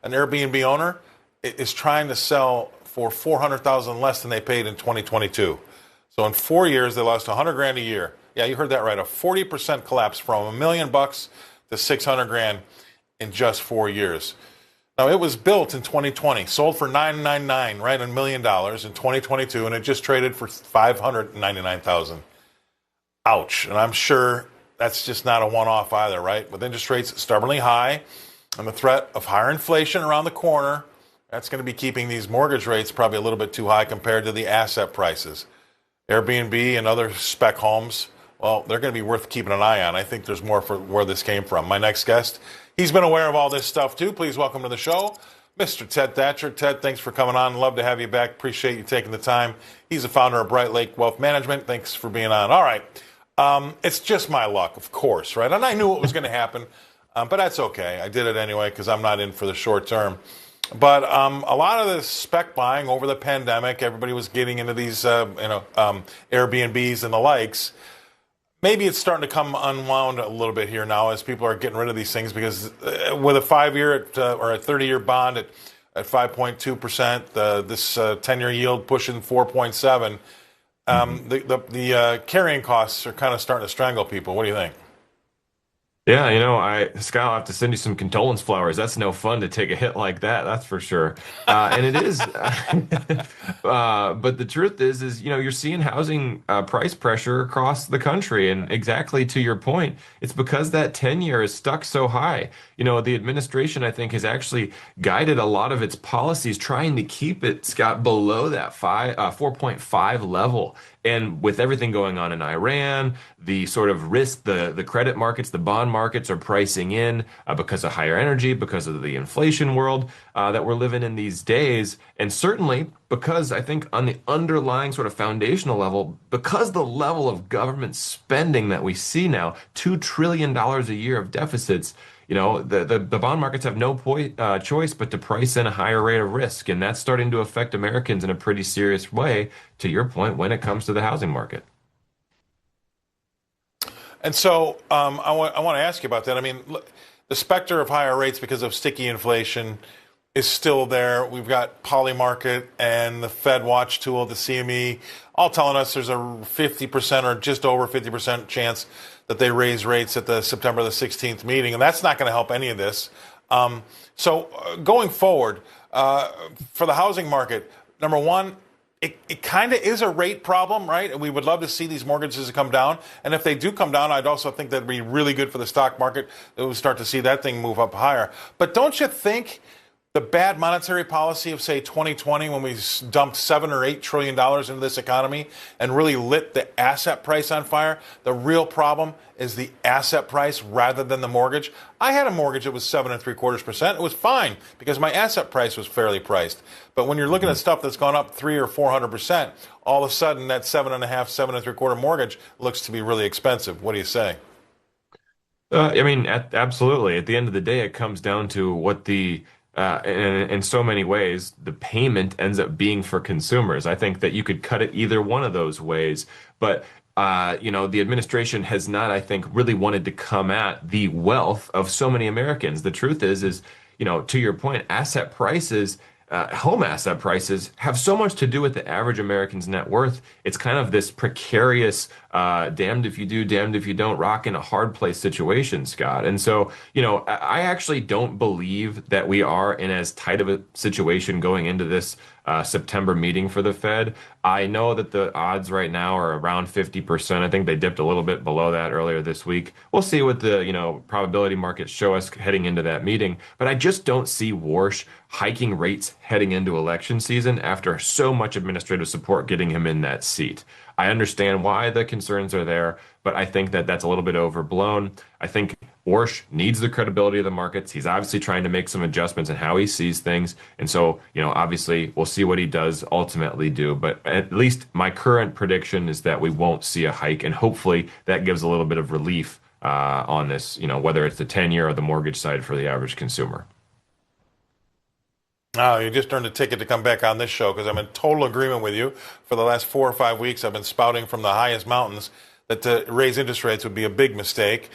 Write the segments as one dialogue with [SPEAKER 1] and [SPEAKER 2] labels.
[SPEAKER 1] an Airbnb owner is trying to sell for $400,000 less than they paid in 2022. So in 4 years, they lost $100,000 a year. Yeah, you heard that right. A 40% collapse from $1 million to $600,000 in just 4 years. Now, it was built in 2020, sold for $999, right, $1 million in 2022, and it just traded for $599,000. Ouch. And I'm sure that's just not a one-off either, right? With interest rates stubbornly high and the threat of higher inflation around the corner, that's going to be keeping these mortgage rates probably a little bit too high compared to the asset prices. Airbnb and other spec homes, well, they're going to be worth keeping an eye on. I think there's more for where this came from. My next guest, he's been aware of all this stuff too. Please welcome to the show, Mr. Ted Thatcher. Ted, thanks for coming on. Love to have you back. Appreciate you taking the time. He's the founder of Bright Lake Wealth Management. Thanks for being on. All right. It's just my luck, of course, right? And I knew it was going to happen, but that's okay. I did it anyway because I'm not in for the short term. But a lot of the spec buying over the pandemic, everybody was getting into these, Airbnbs and the likes. Maybe it's starting to come unwound a little bit here now as people are getting rid of these things because with a 5-year or a 30-year bond at 5.2%, this 10-year yield pushing 4.7%, the carrying costs are kind of starting to strangle people. What do you think?
[SPEAKER 2] Yeah, Scott, I'll have to send you some condolence flowers. That's no fun to take a hit like that, that's for sure. And it is. But the truth is, you're seeing housing price pressure across the country. And exactly to your point, it's because that 10-year is stuck so high. The administration, I think, has actually guided a lot of its policies trying to keep it, Scott, below that 4.5 level. And with everything going on in Iran, the sort of risk, the credit markets, the bond markets are pricing in because of higher energy, because of the inflation world that we're living in these days. And certainly because I think on the underlying sort of foundational level, because the level of government spending that we see now, $2 trillion a year of deficits, the bond markets have no choice but to price in a higher rate of risk. And that's starting to affect Americans in a pretty serious way, to your point, when it comes to the housing market.
[SPEAKER 1] And so I want to ask you about that. I mean, look, the specter of higher rates because of sticky inflation is still there. We've got Polymarket and the Fed Watch tool, the CME, all telling us there's a 50% or just over 50% chance that they raise rates at the September the 16th meeting, and that's not going to help any of this. So going forward, for the housing market, number one, it kind of is a rate problem, right? And we would love to see these mortgages come down. And if they do come down, I'd also think that'd be really good for the stock market. It would start to see that thing move up higher. But don't you think the bad monetary policy of, say, 2020, when we dumped $7 or $8 trillion into this economy and really lit the asset price on fire, the real problem is the asset price rather than the mortgage? I had a mortgage that was 7.75%. It was fine because my asset price was fairly priced. But when you're looking at stuff that's gone up 300 or 400%, all of a sudden that 7.5, 7.75 mortgage looks to be really expensive. What do you say?
[SPEAKER 2] Absolutely. At the end of the day, it comes down to what in so many ways, the payment ends up being for consumers. I think that you could cut it either one of those ways. But, the administration has not, I think, really wanted to come at the wealth of so many Americans. The truth is, to your point, asset prices, home asset prices have so much to do with the average American's net worth. It's kind of this precarious, damned if you do, damned if you don't, rock in a hard place situation, Scott. And so, I actually don't believe that we are in as tight of a situation going into this September meeting for the Fed. I know that the odds right now are around 50%. I think they dipped a little bit below that earlier this week. We'll see what the, probability markets show us heading into that meeting. But I just don't see Warsh hiking rates heading into election season after so much administrative support getting him in that seat. I understand why the concerns are there, but I think that that's a little bit overblown. I think Warsh needs the credibility of the markets. He's obviously trying to make some adjustments in how he sees things. And so, obviously we'll see what he does ultimately do. But at least my current prediction is that we won't see a hike. And hopefully that gives a little bit of relief on this, whether it's the 10-year or the mortgage side for the average consumer.
[SPEAKER 1] Oh, you just earned a ticket to come back on this show because I'm in total agreement with you. For the last 4 or 5 weeks, I've been spouting from the highest mountains that to raise interest rates would be a big mistake.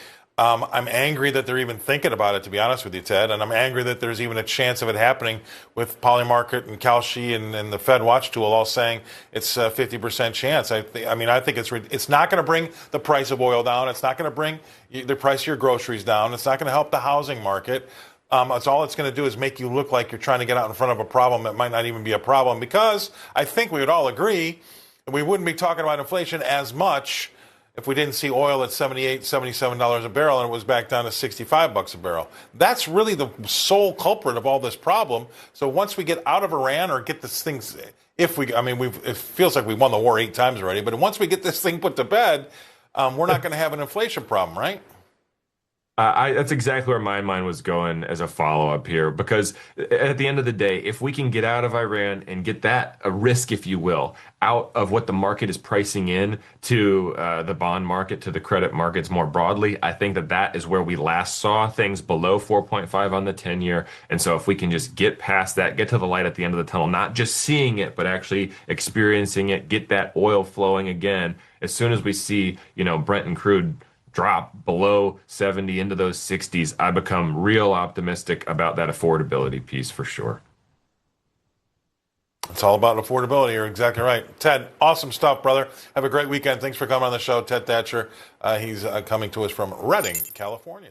[SPEAKER 1] I'm angry that they're even thinking about it, to be honest with you, Ted. And I'm angry that there's even a chance of it happening with Polymarket and Kalshi and the Fed Watch tool all saying it's a 50% chance. I think it's not going to bring the price of oil down. It's not going to bring the price of your groceries down. It's not going to help the housing market. It's all it's going to do is make you look like you're trying to get out in front of a problem that might not even be a problem, because I think we would all agree that we wouldn't be talking about inflation as much if we didn't see oil at $78, $77 a barrel and it was back down to $65 a barrel. That's really the sole culprit of all this problem. So once we get out of Iran, or get this thing, it feels like we won the war 8 times already, but once we get this thing put to bed, we're not going to have an inflation problem, right?
[SPEAKER 2] That's exactly where my mind was going as a follow-up here, because at the end of the day, if we can get out of Iran and get that, a risk, if you will, out of what the market is pricing in to the bond market, to the credit markets more broadly, I think that is where we last saw things below 4.5 on the 10-year. And so if we can just get past that, get to the light at the end of the tunnel, not just seeing it, but actually experiencing it, get that oil flowing again, as soon as we see, Brent and crude drop below 70 into those 60s, I become real optimistic about that affordability piece for sure.
[SPEAKER 1] It's all about affordability. You're exactly right. Ted, awesome stuff, brother. Have a great weekend. Thanks for coming on the show. Ted Thatcher, he's coming to us from Redding, California.